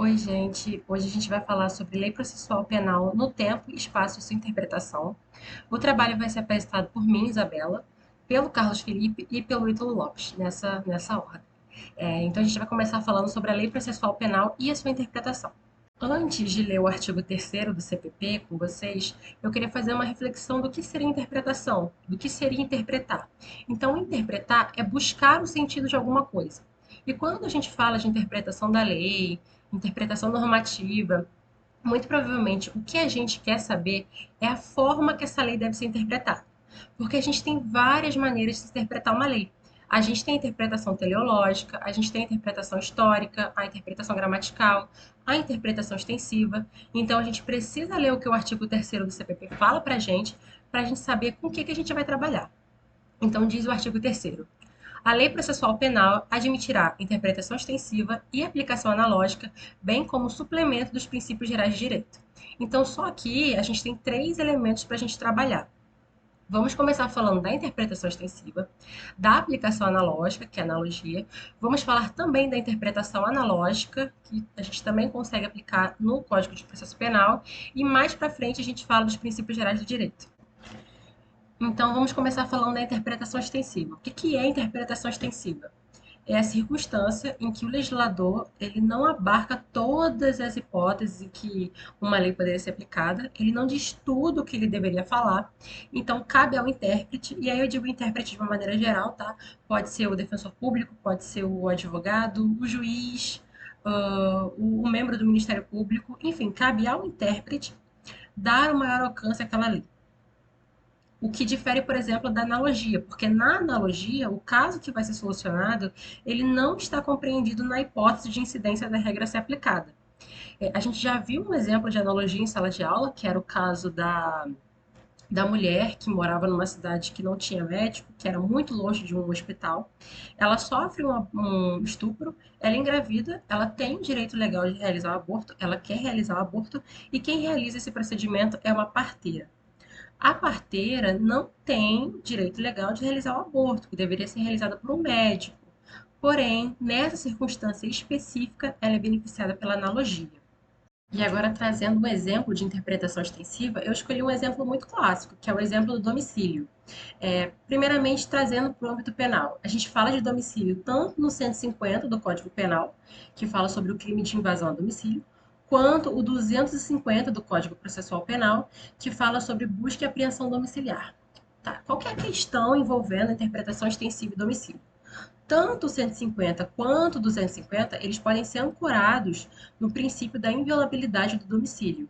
Oi, gente. Hoje a gente vai falar sobre lei processual penal no tempo, espaço e sua interpretação. O trabalho vai ser apresentado por mim, Isabela, pelo Carlos Felipe e pelo Ítalo Lopes, nessa ordem. Então a gente vai começar falando sobre a lei processual penal e a sua interpretação. Antes de ler o artigo 3º do CPP com vocês, eu queria fazer uma reflexão do que seria interpretação, do que seria interpretar. Então, interpretar é buscar o sentido de alguma coisa. E quando a gente fala de interpretação da lei, interpretação normativa, muito provavelmente o que a gente quer saber é a forma que essa lei deve ser interpretada. Porque a gente tem várias maneiras de interpretar uma lei. A gente tem a interpretação teleológica, a gente tem a interpretação histórica, a interpretação gramatical, a interpretação extensiva. Então a gente precisa ler o que o artigo 3º do CPP fala para a gente saber com o que a gente vai trabalhar. Então diz o artigo 3º: a lei processual penal admitirá interpretação extensiva e aplicação analógica, bem como suplemento dos princípios gerais de direito. Então, só aqui a gente tem três elementos para a gente trabalhar. Vamos começar falando da interpretação extensiva, da aplicação analógica, que é a analogia. Vamos falar também da interpretação analógica, que a gente também consegue aplicar no Código de Processo Penal. E mais para frente a gente fala dos princípios gerais do direito. Então, vamos começar falando da interpretação extensiva. O que é interpretação extensiva? É a circunstância em que o legislador ele não abarca todas as hipóteses em que uma lei poderia ser aplicada, ele não diz tudo o que ele deveria falar, então cabe ao intérprete, e aí eu digo intérprete de uma maneira geral, tá? Pode ser o defensor público, pode ser o advogado, o juiz, o membro do Ministério Público, enfim, cabe ao intérprete dar o maior alcance àquela lei. O que difere, por exemplo, da analogia, porque na analogia, o caso que vai ser solucionado, ele não está compreendido na hipótese de incidência da regra a ser aplicada. A gente já viu um exemplo de analogia em sala de aula, que era o caso da mulher que morava numa cidade que não tinha médico, que era muito longe de um hospital. Ela sofre um estupro, ela engravida, ela tem o direito legal de realizar o aborto, ela quer realizar o aborto, e quem realiza esse procedimento é uma parteira. A parteira não tem direito legal de realizar o aborto, que deveria ser realizado por um médico. Porém, nessa circunstância específica, ela é beneficiada pela analogia. E agora, trazendo um exemplo de interpretação extensiva, eu escolhi um exemplo muito clássico, que é o exemplo do domicílio. Primeiramente, trazendo para o âmbito penal. A gente fala de domicílio tanto no 150 do Código Penal, que fala sobre o crime de invasão a domicílio, quanto o 250 do Código Processual Penal, que fala sobre busca e apreensão domiciliar. Tá? Qual que é a questão envolvendo a interpretação extensiva e domicílio? Tanto o 150 quanto o 250, eles podem ser ancorados no princípio da inviolabilidade do domicílio.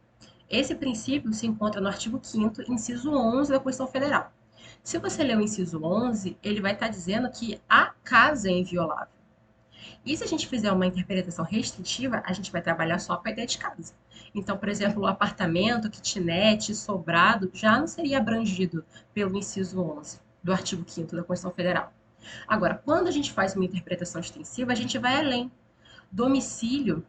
Esse princípio se encontra no artigo 5º, inciso 11 da Constituição Federal. Se você ler o inciso 11, ele vai estar dizendo que a casa é inviolável. E se a gente fizer uma interpretação restritiva, a gente vai trabalhar só com a ideia de casa. Então, por exemplo, o apartamento, kitnet, sobrado, já não seria abrangido pelo inciso 11 do artigo 5º da Constituição Federal. Agora, quando a gente faz uma interpretação extensiva, a gente vai além. Domicílio,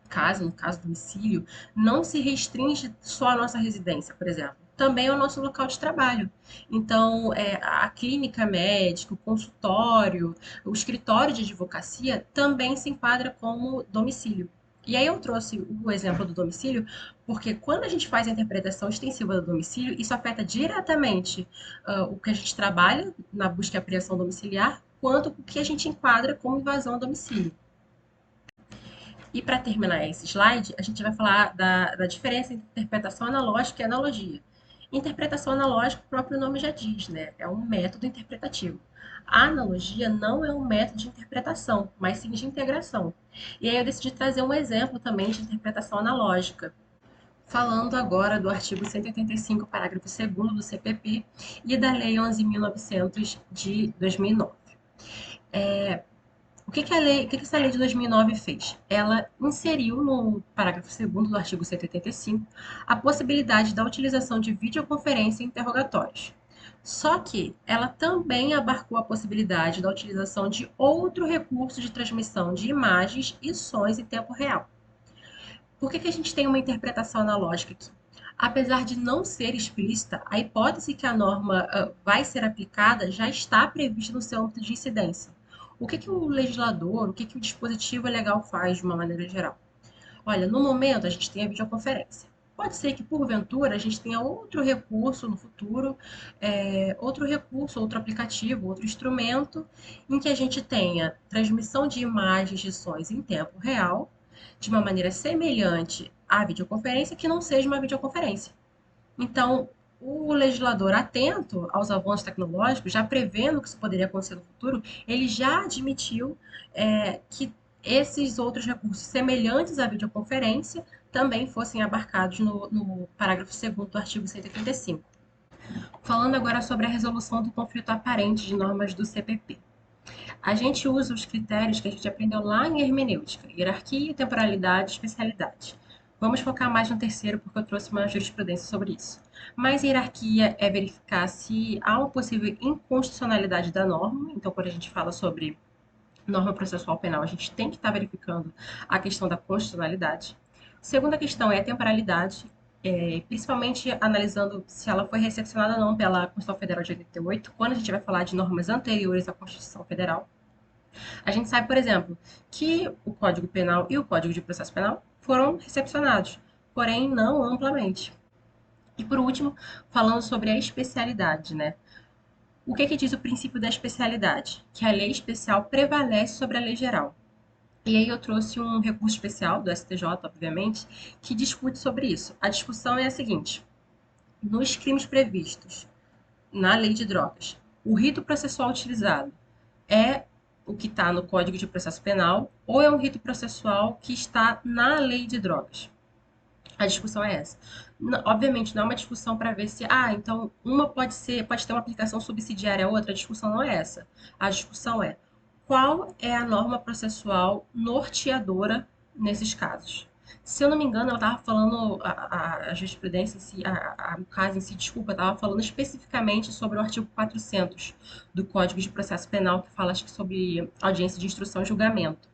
casa, no caso domicílio, não se restringe só à nossa residência, por exemplo. Também é o nosso local de trabalho. Então, a clínica médica, o consultório, o escritório de advocacia também se enquadra como domicílio. E aí eu trouxe o exemplo do domicílio, porque quando a gente faz a interpretação extensiva do domicílio, isso afeta diretamente o que a gente trabalha na busca e apreensão domiciliar, quanto o que a gente enquadra como invasão a domicílio. E para terminar esse slide, a gente vai falar da diferença entre interpretação analógica e analogia. Interpretação analógica, o próprio nome já diz, né? É um método interpretativo. A analogia não é um método de interpretação, mas sim de integração. E aí eu decidi trazer um exemplo também de interpretação analógica, falando agora do artigo 185, parágrafo 2º do CPP e da Lei 11.900 de 2009. O que essa lei de 2009 fez? Ela inseriu no parágrafo 2º do artigo 185 a possibilidade da utilização de videoconferência em interrogatórios. Só que ela também abarcou a possibilidade da utilização de outro recurso de transmissão de imagens e sons em tempo real. Por que a gente tem uma interpretação analógica aqui? Apesar de não ser explícita, a hipótese que a norma vai ser aplicada já está prevista no seu âmbito de incidência. O que o legislador, o dispositivo legal faz de uma maneira geral? olha, no momento a gente tem a videoconferência. Pode ser que, porventura, a gente tenha outro recurso no futuro, outro recurso, outro aplicativo, outro instrumento, em que a gente tenha transmissão de imagens de sons em tempo real, de uma maneira semelhante à videoconferência, que não seja uma videoconferência. Então, o legislador, atento aos avanços tecnológicos, já prevendo que isso poderia acontecer no futuro, ele já admitiu que esses outros recursos semelhantes à videoconferência também fossem abarcados no parágrafo 2º do artigo 135. Falando agora sobre a resolução do conflito aparente de normas do CPP. A gente usa os critérios que a gente aprendeu lá em hermenêutica: hierarquia, temporalidade, especialidade. Vamos focar mais no terceiro, porque eu trouxe uma jurisprudência sobre isso. Mas hierarquia é verificar se há uma possível inconstitucionalidade da norma. Então, quando a gente fala sobre norma processual penal, a gente tem que estar verificando a questão da constitucionalidade. Segunda questão é a temporalidade, principalmente analisando se ela foi recepcionada ou não pela Constituição Federal de 88, quando a gente vai falar de normas anteriores à Constituição Federal. A gente sabe, por exemplo, que o Código Penal e o Código de Processo Penal foram recepcionados, porém não amplamente. E por último, falando sobre a especialidade, né? O que diz o princípio da especialidade? Que a lei especial prevalece sobre a lei geral. E aí eu trouxe um recurso especial do STJ, obviamente, que discute sobre isso. A discussão é a seguinte: nos crimes previstos na lei de drogas, o rito processual utilizado é o que está no Código de Processo Penal ou é um rito processual que está na lei de drogas? A discussão é essa. Obviamente, não é uma discussão para ver se, então uma pode ter uma aplicação subsidiária à outra. A discussão não é essa. A discussão é qual é a norma processual norteadora nesses casos. Se eu não me engano, ela estava falando, a jurisprudência em si, o caso em si, desculpa, estava falando especificamente sobre o artigo 400 do Código de Processo Penal, que fala, acho que, sobre audiência de instrução e julgamento.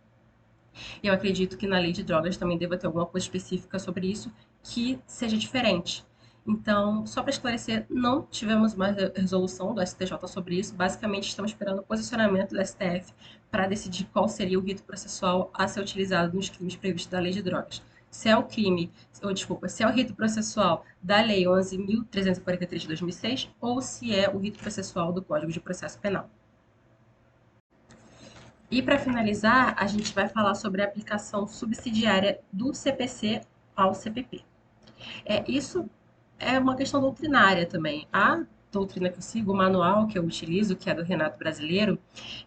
Eu acredito que na lei de drogas também deva ter alguma coisa específica sobre isso que seja diferente. Então, só para esclarecer, não tivemos mais resolução do STJ sobre isso. Basicamente, estamos esperando o posicionamento do STF para decidir qual seria o rito processual a ser utilizado nos crimes previstos da lei de drogas. Se é o crime, ou desculpa, se é o rito processual da Lei 11.343 de 2006 ou se é o rito processual do Código de Processo Penal. E para finalizar, a gente vai falar sobre a aplicação subsidiária do CPC ao CPP. Isso é uma questão doutrinária também. A doutrina que eu sigo, o manual que eu utilizo, que é do Renato Brasileiro,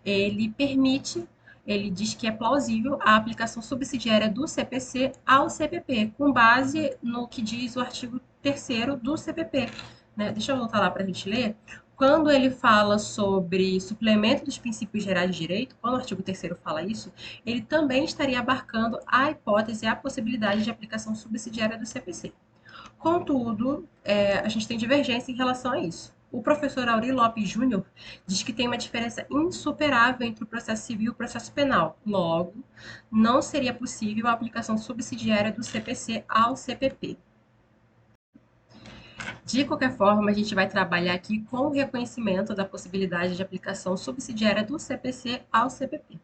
ele permite, ele diz que é plausível a aplicação subsidiária do CPC ao CPP, com base no que diz o artigo 3º do CPP. Né? Deixa eu voltar lá para a gente ler. Quando ele fala sobre suplemento dos princípios gerais de direito, quando o artigo 3º fala isso, ele também estaria abarcando a hipótese e a possibilidade de aplicação subsidiária do CPC. Contudo, a gente tem divergência em relação a isso. O professor Auri Lopes Júnior diz que tem uma diferença insuperável entre o processo civil e o processo penal. Logo, não seria possível a aplicação subsidiária do CPC ao CPP. De qualquer forma, a gente vai trabalhar aqui com o reconhecimento da possibilidade de aplicação subsidiária do CPC ao CPP.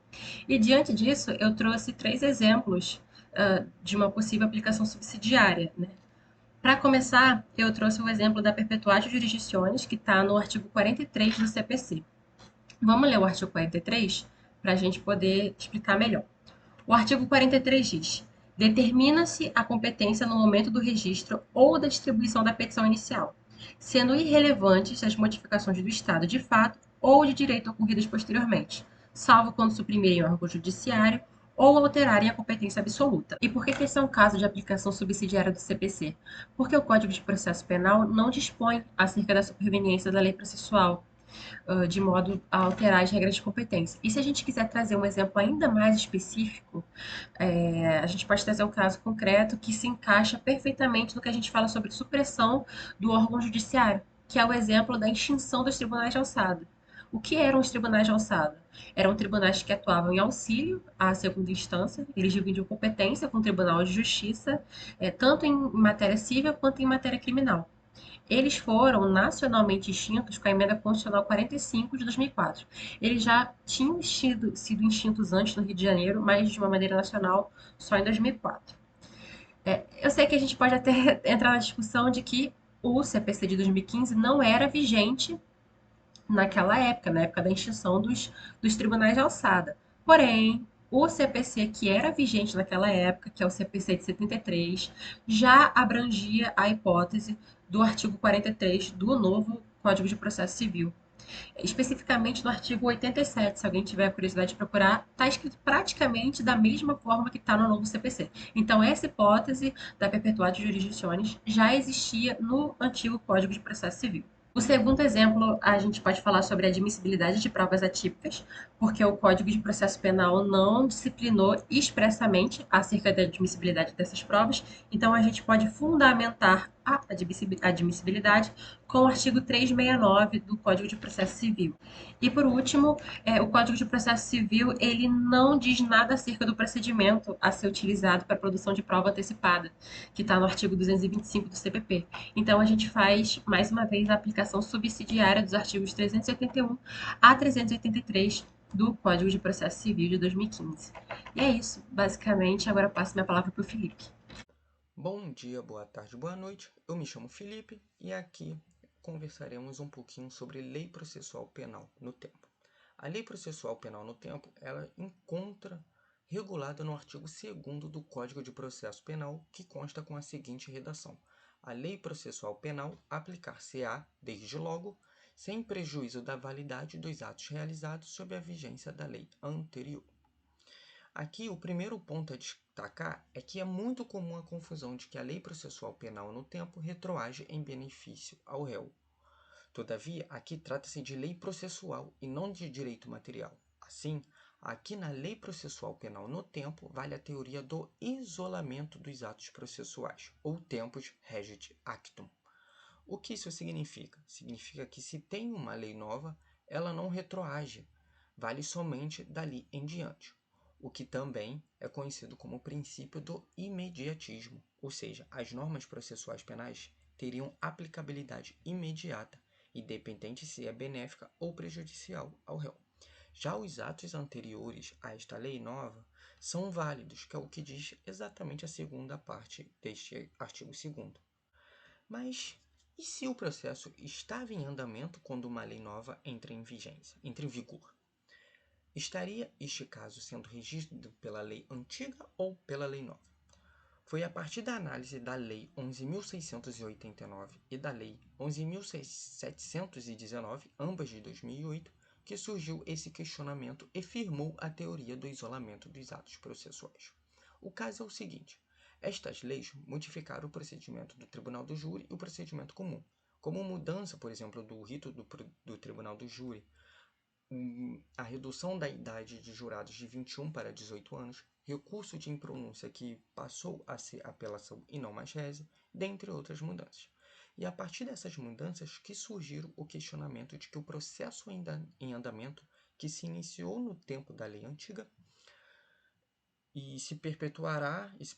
E diante disso, eu trouxe 3 exemplos de uma possível aplicação subsidiária, né? Para começar, eu trouxe o exemplo da perpetuatio jurisdictionis, que está no artigo 43 do CPC. Vamos ler o artigo 43 para a gente poder explicar melhor. O artigo 43 diz: determina-se a competência no momento do registro ou da distribuição da petição inicial, sendo irrelevantes as modificações do estado de fato ou de direito ocorridas posteriormente, salvo quando suprimirem o órgão judiciário ou alterarem a competência absoluta. E por que esse é um caso de aplicação subsidiária do CPC? Porque o Código de Processo Penal não dispõe acerca da superveniência da lei processual, de modo a alterar as regras de competência. E se a gente quiser trazer um exemplo ainda mais específico, a gente pode trazer um caso concreto que se encaixa perfeitamente no que a gente fala sobre supressão do órgão judiciário, que é o exemplo da extinção dos tribunais de alçada. O que eram os tribunais de alçada? Eram tribunais que atuavam em auxílio à segunda instância, eles dividiam competência com o Tribunal de Justiça, tanto em matéria civil quanto em matéria criminal. Eles foram nacionalmente extintos com a Emenda Constitucional 45 de 2004. Eles já tinham sido extintos antes no Rio de Janeiro, mas de uma maneira nacional só em 2004. Eu sei que a gente pode até entrar na discussão de que o CPC de 2015 não era vigente naquela época, na época da extinção dos tribunais de alçada. Porém, o CPC que era vigente naquela época, que é o CPC de 73, já abrangia a hipótese do artigo 43 do novo Código de Processo Civil. Especificamente no artigo 87, se alguém tiver curiosidade de procurar, está escrito praticamente da mesma forma que está no novo CPC. Então, essa hipótese da perpetuatio jurisdictionis já existia no antigo Código de Processo Civil. O segundo exemplo, a gente pode falar sobre a admissibilidade de provas atípicas, porque o Código de Processo Penal não disciplinou expressamente acerca da admissibilidade dessas provas, então a gente pode fundamentar a admissibilidade com o artigo 369 do Código de Processo Civil. E por último, o Código de Processo Civil ele não diz nada acerca do procedimento a ser utilizado para a produção de prova antecipada, que está no artigo 225 do CPP. Então a gente faz mais uma vez a aplicação subsidiária dos artigos 381 a 383 do Código de Processo Civil de 2015. E é isso, basicamente. Agora eu passo minha palavra para o Felipe. Bom dia, boa tarde, boa noite. Eu me chamo Felipe e aqui conversaremos um pouquinho sobre lei processual penal no tempo. A lei processual penal no tempo, ela encontra regulada no artigo 2º do Código de Processo Penal, que consta com a seguinte redação: a lei processual penal aplicar-se-á, desde logo, sem prejuízo da validade dos atos realizados sob a vigência da lei anterior. Aqui, o primeiro ponto a destacar é que é muito comum a confusão de que a lei processual penal no tempo retroage em benefício ao réu. Todavia, aqui trata-se de lei processual e não de direito material. Assim, aqui na lei processual penal no tempo vale a teoria do isolamento dos atos processuais, ou tempus regit actum. O que isso significa? Significa que se tem uma lei nova, ela não retroage, vale somente dali em diante, o que também é conhecido como o princípio do imediatismo, ou seja, as normas processuais penais teriam aplicabilidade imediata, independente se é benéfica ou prejudicial ao réu. Já os atos anteriores a esta lei nova são válidos, que é o que diz exatamente a segunda parte deste artigo 2º. Mas e se o processo estava em andamento quando uma lei nova entra em vigor? Estaria este caso sendo regido pela lei antiga ou pela lei nova? Foi a partir da análise da Lei 11.689 e da Lei 11.719, ambas de 2008, que surgiu esse questionamento e firmou a teoria do isolamento dos atos processuais. O caso é o seguinte: estas leis modificaram o procedimento do Tribunal do Júri e o procedimento comum, como mudança, por exemplo, do rito do Tribunal do Júri, a redução da idade de jurados de 21 para 18 anos, recurso de impronúncia que passou a ser apelação e não mais reze, dentre outras mudanças. E a partir dessas mudanças que surgiram o questionamento de que o processo ainda em andamento, que se iniciou no tempo da lei antiga, e se perpetuará, se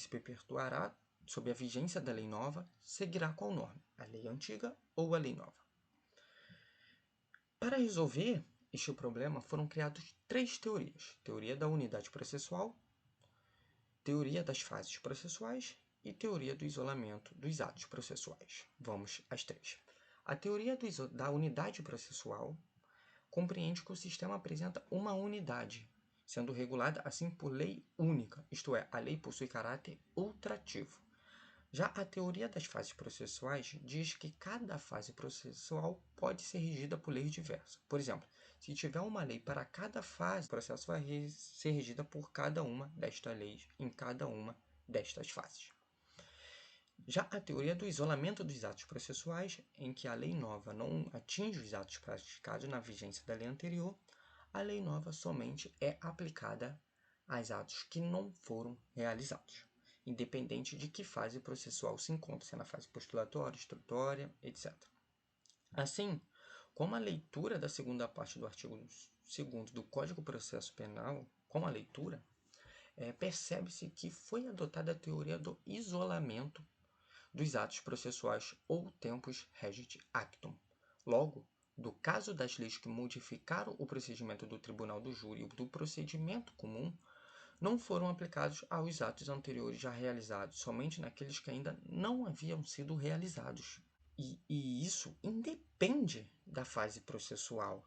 perpetuará sob a vigência da lei nova, seguirá qual norma? A lei antiga ou a lei nova? Para resolver este problema, foram criadas três teorias: teoria da unidade processual, teoria das fases processuais e teoria do isolamento dos atos processuais. Vamos às três. A teoria da unidade processual compreende que o sistema apresenta uma unidade, sendo regulada assim por lei única, isto é, a lei possui caráter ultrativo. Já a teoria das fases processuais diz que cada fase processual pode ser regida por leis diversas. Por exemplo, se tiver uma lei para cada fase, o processo vai ser regida por cada uma destas leis em cada uma destas fases. Já a teoria do isolamento dos atos processuais, em que a lei nova não atinge os atos praticados na vigência da lei anterior, a lei nova somente é aplicada aos atos que não foram realizados, independente de que fase processual se encontra, se é na fase postulatória, instrutória, etc. Assim, como a leitura da segunda parte do artigo 2º do Código de Processo Penal, com a leitura, percebe-se que foi adotada a teoria do isolamento dos atos processuais ou tempus regit actum. Logo, do caso das leis que modificaram o procedimento do Tribunal do Júri e do procedimento comum, não foram aplicados aos atos anteriores já realizados, somente naqueles que ainda não haviam sido realizados. E isso independe da fase processual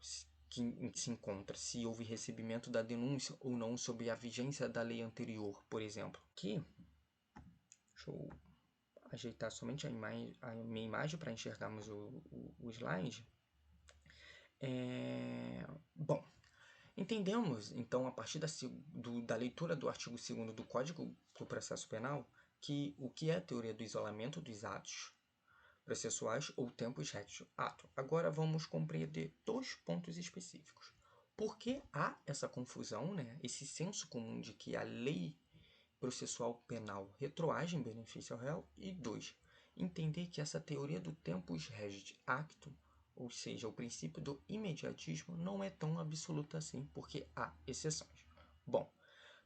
que se encontra, se houve recebimento da denúncia ou não sob a vigência da lei anterior, por exemplo. Aqui, deixa eu ajeitar somente a minha imagem para enxergarmos o slide. Bom, entendemos, então, a partir da leitura do artigo 2º do Código do Processo Penal, que o que é a teoria do isolamento dos atos processuais ou tempos rédeos ato. Agora vamos compreender 2 pontos específicos. Por que há essa confusão, esse senso comum de que a lei processual penal retroage em benefício ao réu? E 2, entender que essa teoria do tempus regit actum, ou seja, o princípio do imediatismo, não é tão absoluta assim, porque há exceções. Bom,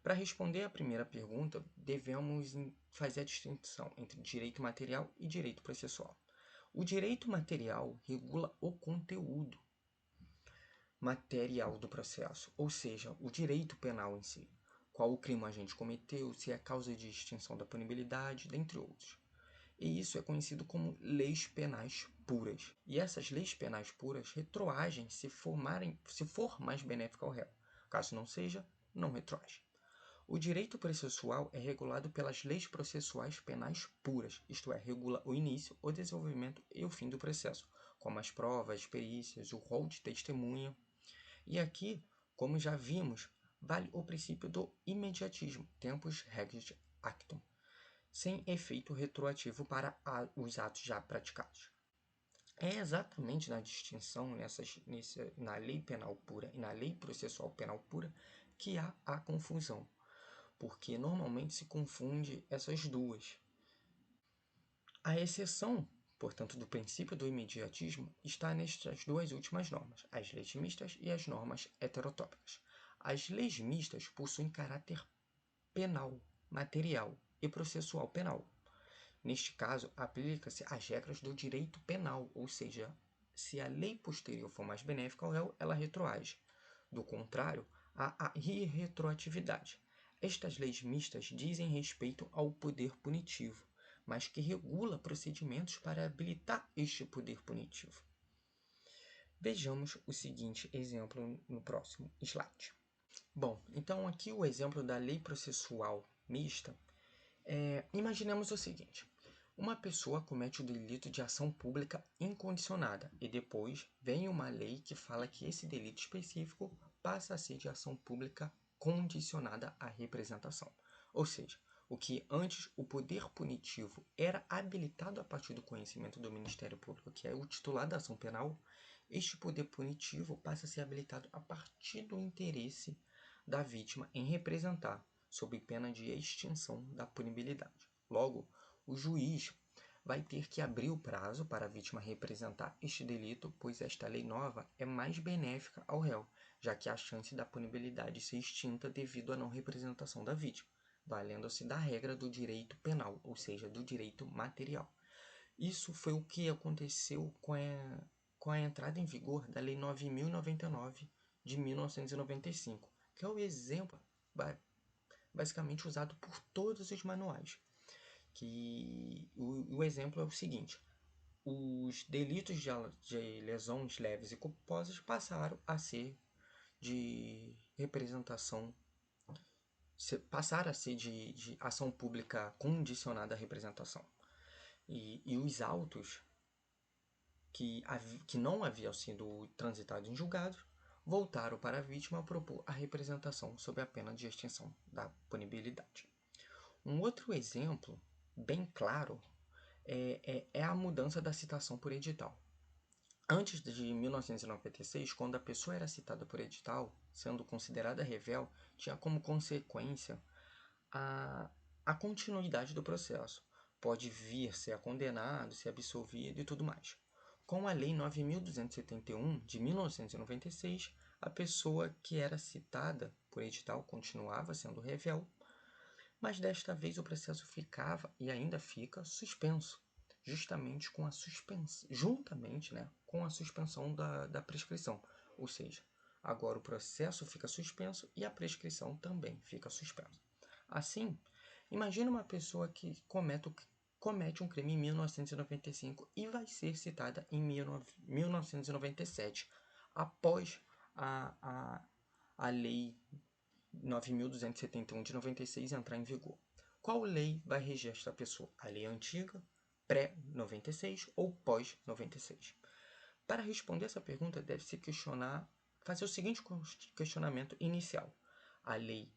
para responder à primeira pergunta, devemos fazer a distinção entre direito material e direito processual. O direito material regula o conteúdo material do processo, ou seja, o direito penal em si. Qual o crime o agente cometeu, se é causa de extinção da punibilidade, dentre outros. E isso é conhecido como leis penais puras. E essas leis penais puras retroagem se for mais benéfico ao réu. Caso não seja, não retroage. O direito processual é regulado pelas leis processuais penais puras, isto é, regula o início, o desenvolvimento e o fim do processo, como as provas, as perícias, o rol de testemunha. E aqui, como já vimos, vale o princípio do imediatismo, tempus regit actum, sem efeito retroativo para os atos já praticados. É exatamente na distinção na lei penal pura e na lei processual penal pura que há a confusão, porque normalmente se confunde essas duas. A exceção, portanto, do princípio do imediatismo está nestas duas últimas normas, as leis mistas e as normas heterotópicas. As leis mistas possuem caráter penal, material e processual penal. Neste caso, aplica-se as regras do direito penal, ou seja, se a lei posterior for mais benéfica ao réu, ela retroage. Do contrário, há a irretroatividade. Estas leis mistas dizem respeito ao poder punitivo, mas que regula procedimentos para habilitar este poder punitivo. Vejamos o seguinte exemplo no próximo slide. Bom, então aqui o exemplo da lei processual mista. Imaginemos o seguinte: uma pessoa comete o delito de ação pública incondicionada e depois vem uma lei que fala que esse delito específico passa a ser de ação pública condicionada à representação. Ou seja, o que antes o poder punitivo era habilitado a partir do conhecimento do Ministério Público, que é o titular da ação penal, este poder punitivo passa a ser habilitado a partir do interesse da vítima em representar, sob pena de extinção da punibilidade. Logo, o juiz vai ter que abrir o prazo para a vítima representar este delito, pois esta lei nova é mais benéfica ao réu, já que há a chance da punibilidade ser extinta devido à não representação da vítima, valendo-se da regra do direito penal, ou seja, do direito material. Isso foi o que aconteceu com a entrada em vigor da Lei 9.099 de 1995, que é o exemplo basicamente usado por todos os manuais. Que o exemplo é o seguinte: os delitos de lesões leves e culposas passaram a ser de representação, passaram a ser de ação pública condicionada à representação. E os autos que não haviam sido transitados em julgados voltaram para a vítima propor a representação sob a pena de extinção da punibilidade. Um outro exemplo bem claro é a mudança da citação por edital. Antes de 1996, quando a pessoa era citada por edital, sendo considerada réu, tinha como consequência a continuidade do processo. Pode vir ser condenado, ser absolvido e tudo mais. Com a Lei 9.271, de 1996, a pessoa que era citada por edital continuava sendo réu, mas desta vez o processo ficava e ainda fica suspenso, juntamente com a suspensão da prescrição. Ou seja, Agora o processo fica suspenso e a prescrição também fica suspensa. Assim, imagine uma pessoa que comete um crime em 1995 e vai ser citada em 1997, após a Lei 9.271 de 96 entrar em vigor. Qual lei vai reger esta pessoa? A lei antiga, pré-96 ou pós-96? Para responder essa pergunta, deve-se fazer o seguinte questionamento inicial. A lei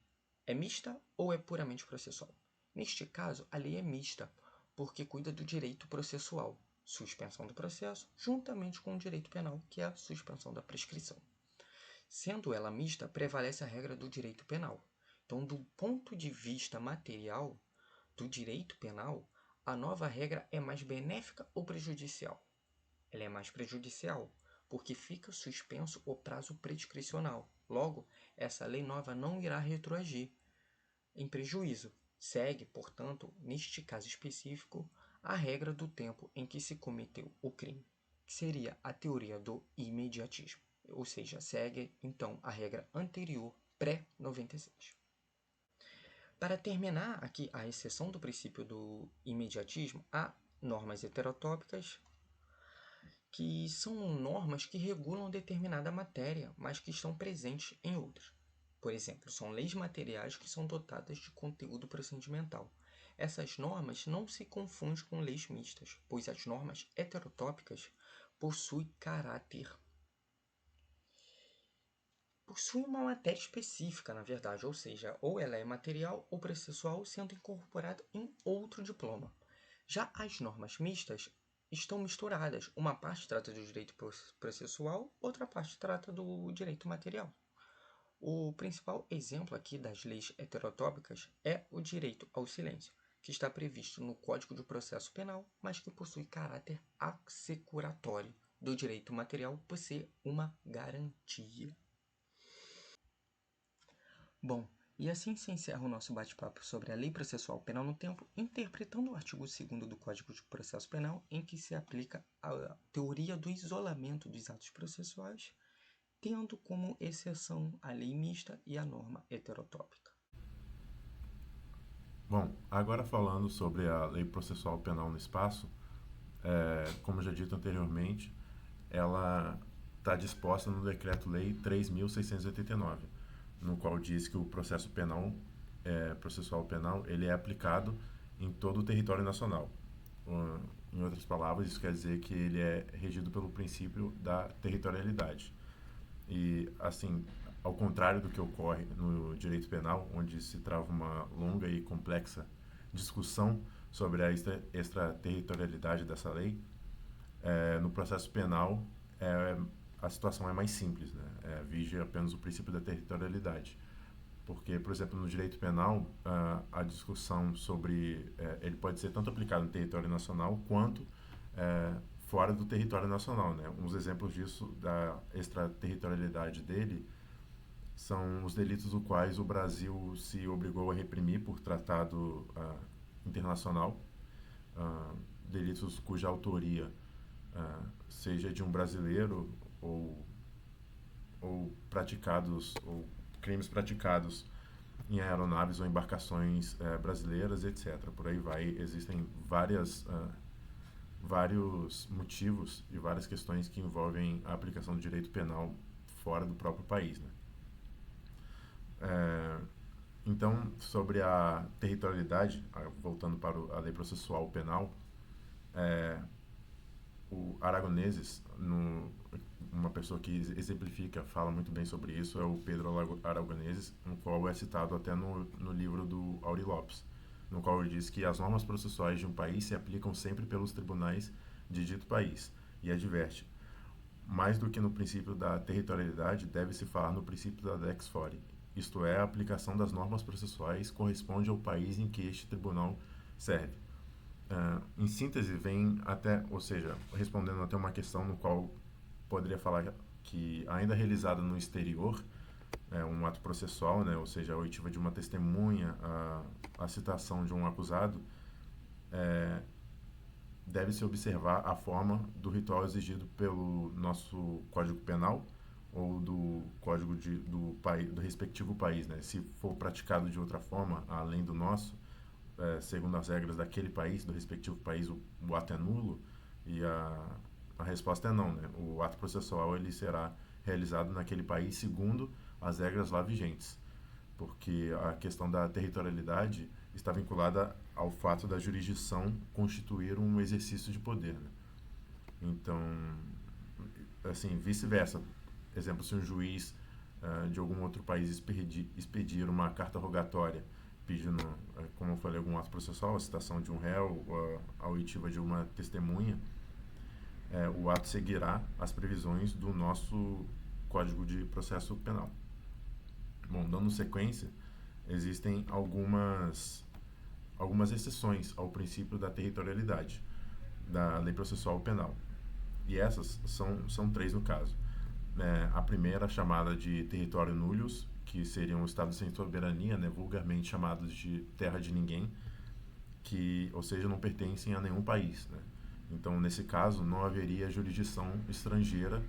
é mista ou é puramente processual? Neste caso, a lei é mista, porque cuida do direito processual, suspensão do processo, juntamente com o direito penal, que é a suspensão da prescrição. Sendo ela mista, prevalece a regra do direito penal. Então, do ponto de vista material do direito penal, a nova regra é mais benéfica ou prejudicial? Ela é mais prejudicial, porque fica suspenso o prazo prescricional. Logo, essa lei nova não irá retroagir em prejuízo. Segue, portanto, neste caso específico, a regra do tempo em que se cometeu o crime, que seria a teoria do imediatismo. Ou seja, segue, então, a regra anterior, pré-96. Para terminar aqui a exceção do princípio do imediatismo, há normas heterotópicas, que são normas que regulam determinada matéria, mas que estão presentes em outras. Por exemplo, são leis materiais que são dotadas de conteúdo procedimental. Essas normas não se confundem com leis mistas, pois as normas heterotópicas possuem uma matéria específica, na verdade, ou seja, ou ela é material ou processual, sendo incorporada em outro diploma. Já as normas mistas estão misturadas. Uma parte trata do direito processual, outra parte trata do direito material. O principal exemplo aqui das leis heterotópicas é o direito ao silêncio, que está previsto no Código de Processo Penal, mas que possui caráter assecuratório do direito material por ser uma garantia. Bom, e assim se encerra o nosso bate-papo sobre a Lei Processual Penal no Tempo, interpretando o artigo 2º do Código de Processo Penal, em que se aplica a teoria do isolamento dos atos processuais, tendo como exceção a lei mista e a norma heterotópica. Bom, agora falando sobre a Lei Processual Penal no Espaço, como já dito anteriormente, ela está disposta no Decreto-Lei 3.689, no qual diz que o processo penal, processual penal, ele é aplicado em todo o território nacional. Em outras palavras, isso quer dizer que ele é regido pelo princípio da territorialidade. E, assim, ao contrário do que ocorre no direito penal, onde se trava uma longa e complexa discussão sobre a extraterritorialidade dessa lei, no processo penal a situação é mais simples, né? Vige apenas o princípio da territorialidade. Porque, por exemplo, no direito penal, a discussão sobre ele pode ser tanto aplicado no território nacional quanto fora do território nacional, né? Uns exemplos disso, da extraterritorialidade dele, são os delitos dos quais o Brasil se obrigou a reprimir por tratado internacional, delitos cuja autoria seja de um brasileiro ou crimes praticados em aeronaves ou embarcações brasileiras, etc. Por aí vai, existem vários motivos e várias questões que envolvem a aplicação do direito penal fora do próprio país, né? Então, sobre a territorialidade, voltando para a lei processual penal, o Aragoneses, uma pessoa que exemplifica, fala muito bem sobre isso, é o Pedro Aragoneses, no qual é citado até no livro do Aury Lopes, no qual ele diz que as normas processuais de um país se aplicam sempre pelos tribunais de dito país, e adverte: mais do que no princípio da territorialidade, deve-se falar no princípio da lex fori, isto é, a aplicação das normas processuais corresponde ao país em que este tribunal serve. Em síntese, ou seja, respondendo até uma questão no qual poderia falar que, ainda realizada no exterior, um ato processual, né, ou seja, a oitiva de uma testemunha, a citação de um acusado, deve-se observar a forma do ritual exigido pelo nosso Código Penal, ou do código do respectivo país, né? Se for praticado de outra forma, além do nosso, segundo as regras daquele país, do respectivo país, o ato é nulo, e a resposta é não, né? O ato processual ele será realizado naquele país segundo as regras lá vigentes, porque a questão da territorialidade está vinculada ao fato da jurisdição constituir um exercício de poder, né? Então, assim, vice-versa. Exemplo, se um juiz de algum outro país expedir uma carta rogatória pedindo, como eu falei, algum ato processual, a citação de um réu, a oitiva de uma testemunha, o ato seguirá as previsões do nosso Código de Processo Penal. Bom, dando sequência, existem algumas exceções ao princípio da territorialidade da Lei Processual Penal. E essas são três no caso. A primeira, chamada de território nullus, que seriam estados sem soberania, né, vulgarmente chamados de terra de ninguém, que, ou seja, não pertencem a nenhum país, né? Então, nesse caso, não haveria jurisdição estrangeira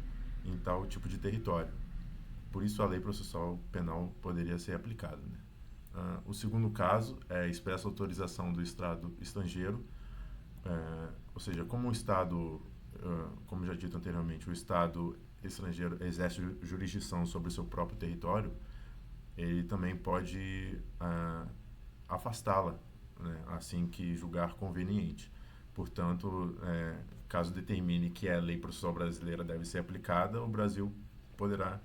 em tal tipo de território. Por isso, a lei processual penal poderia ser aplicada, né? O segundo caso é a expressa autorização do Estado estrangeiro, ou seja, como o Estado, como já dito anteriormente, o Estado estrangeiro exerce jurisdição sobre o seu próprio território, ele também pode afastá-la, né, assim que julgar conveniente. Portanto, caso determine que a lei processual brasileira deve ser aplicada, o Brasil poderá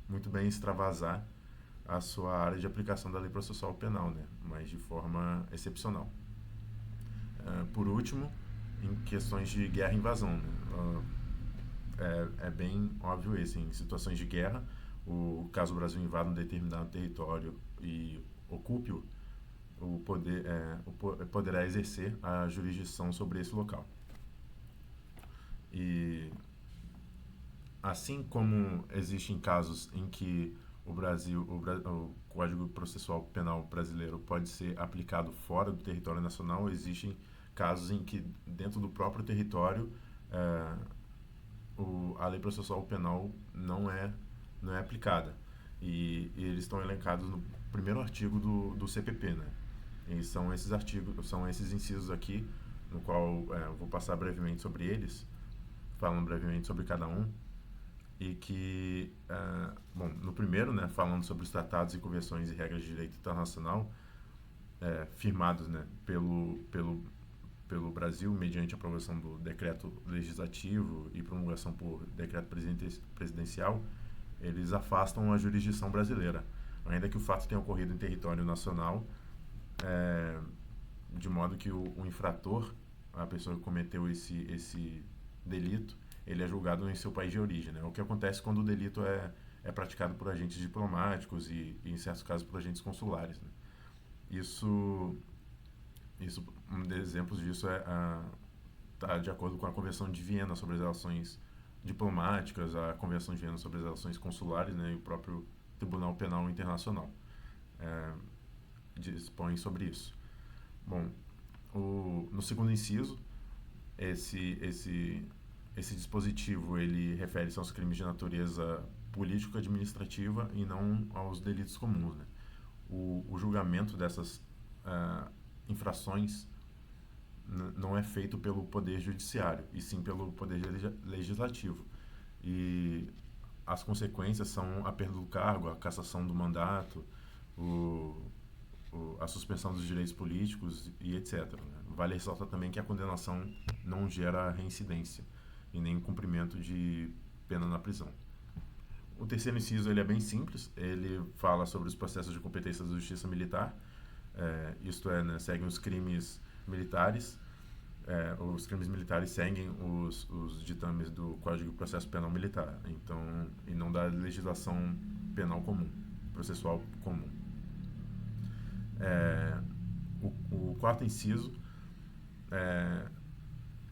muito bem extravasar a sua área de aplicação da lei processual penal, né, mas de forma excepcional. Por último, em questões de guerra e invasão, né, é bem óbvio esse. Em situações de guerra, caso o Brasil invada um determinado território e ocupe-o, poderá exercer a jurisdição sobre esse local. E assim como existem casos em que o Código Processual Penal brasileiro pode ser aplicado fora do território nacional, existem casos em que dentro do próprio território a lei processual penal não é aplicada, e eles estão elencados no primeiro artigo do CPP, né? E são esses artigos, são esses incisos aqui, no qual eu vou passar brevemente sobre eles, falando brevemente sobre cada um, e que, bom, no primeiro, né, falando sobre os tratados e convenções e regras de direito internacional firmados, né, pelo Brasil, mediante aprovação do decreto legislativo e promulgação por decreto presidencial, eles afastam a jurisdição brasileira, ainda que o fato tenha ocorrido em território nacional, de modo que o infrator, a pessoa que cometeu esse delito, ele é julgado em seu país de origem, né? O que acontece quando o delito é praticado por agentes diplomáticos e em certos casos, por agentes consulares, né? Isso, um dos exemplos disso está de acordo com a Convenção de Viena sobre as relações diplomáticas, a Convenção de Viena sobre as relações consulares, né, e o próprio Tribunal Penal Internacional dispõe sobre isso. Bom, no segundo inciso, esse dispositivo ele refere-se aos crimes de natureza político-administrativa e não aos delitos comuns, né? O julgamento dessas infrações não é feito pelo Poder Judiciário, e sim pelo Poder Legislativo. E as consequências são a perda do cargo, a cassação do mandato, a suspensão dos direitos políticos e etc. Vale ressaltar também que a condenação não gera reincidência e nem cumprimento de pena na prisão. O terceiro inciso ele é bem simples, ele fala sobre os processos de competência da justiça militar, isto é, né, seguem os crimes militares, os crimes militares seguem os ditames do Código de Processo Penal Militar, então, e não da legislação penal comum, processual comum. O quarto inciso,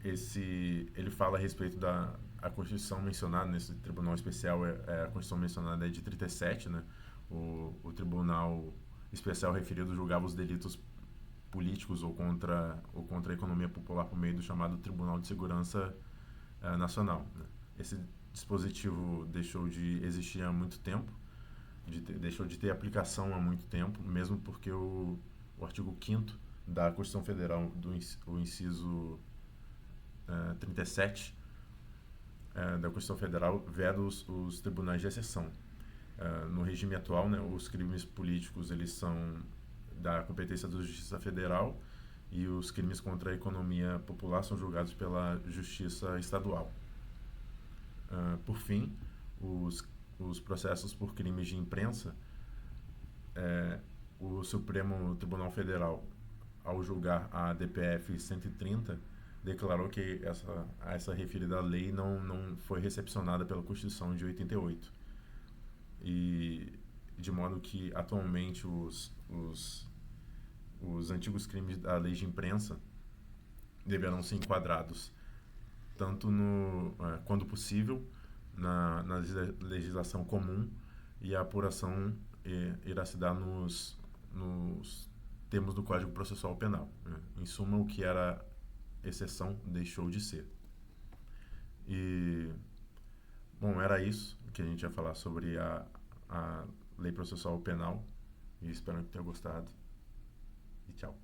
ele fala a respeito a Constituição mencionada nesse tribunal especial, a Constituição mencionada é de 37, né? O tribunal especial referido julgava os delitos políticos ou contra a economia popular por meio do chamado Tribunal de Segurança Nacional, né? Esse dispositivo deixou de existir há muito tempo, deixou de ter aplicação há muito tempo, mesmo porque o artigo 5º da Constituição Federal, o inciso 37 da Constituição Federal, veda os tribunais de exceção. No regime atual, né, os crimes políticos eles são da competência da Justiça Federal e os crimes contra a economia popular são julgados pela Justiça Estadual. Por fim, os processos por crimes de imprensa, o Supremo Tribunal Federal, ao julgar a DPF 130, declarou que essa referida lei não foi recepcionada pela Constituição de 88. E de modo que, atualmente, os antigos crimes da lei de imprensa deverão ser enquadrados tanto quando possível na legislação comum, e a apuração irá se dar nos termos do Código Processual Penal. Em suma, o que era exceção deixou de ser. E, bom, era isso que a gente ia falar sobre a Lei Processual Penal, e espero que tenha gostado. E tchau.